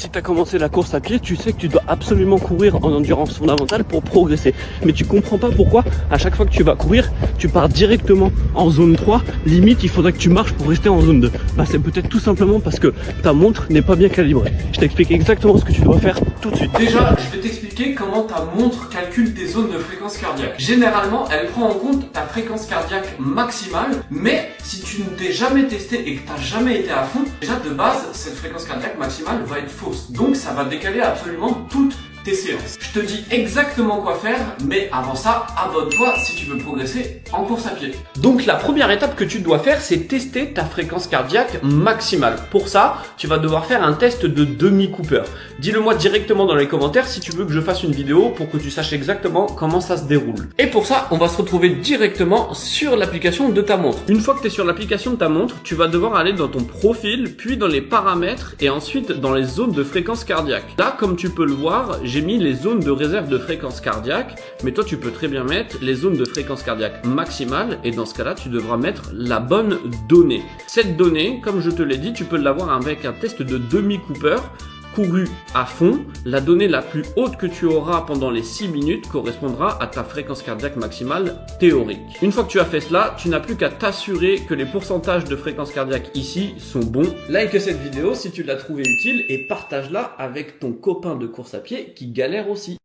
Si tu as commencé la course à pied, tu sais que tu dois absolument courir en endurance fondamentale pour progresser. Mais tu comprends pas pourquoi à chaque fois que tu vas courir, tu pars directement en zone 3. Limite, il faudrait que tu marches pour rester en zone 2. Bah, c'est peut-être tout simplement parce que ta montre n'est pas bien calibrée. Je t'explique exactement ce que tu dois faire tout de suite. Déjà, je vais t'expliquer comment ta montre calcule tes zones de fréquence cardiaque. Généralement, elle prend en compte ta fréquence cardiaque maximale, mais si tu ne t'es jamais testé et que tu n'as jamais été à fond, déjà de base, cette fréquence cardiaque maximale va être fausse. Donc ça va décaler absolument toutes tes séances. Je te dis exactement quoi faire, mais avant ça, abonne-toi si tu veux progresser en course à pied. Donc la première étape que tu dois faire, c'est tester ta fréquence cardiaque maximale. Pour ça, tu vas devoir faire un test de demi-Cooper. Dis-le moi directement dans les commentaires si tu veux que je fasse une vidéo pour que tu saches exactement comment ça se déroule. Et pour ça, on va se retrouver directement sur l'application de ta montre. Une fois que tu es sur l'application de ta montre, tu vas devoir aller dans ton profil, puis dans les paramètres et ensuite dans les zones de fréquence cardiaque. Là, comme tu peux le voir, j'ai mis les zones de réserve de fréquence cardiaque, mais toi tu peux très bien mettre les zones de fréquence cardiaque maximale et dans ce cas-là, tu devras mettre la bonne donnée. Cette donnée, comme je te l'ai dit, tu peux l'avoir avec un test de demi-Cooper couru à fond. La donnée la plus haute que tu auras pendant les 6 minutes correspondra à ta fréquence cardiaque maximale théorique. Une fois que tu as fait cela, tu n'as plus qu'à t'assurer que les pourcentages de fréquence cardiaque ici sont bons. Like cette vidéo si tu l'as trouvée utile et partage-la avec ton copain de course à pied qui galère aussi.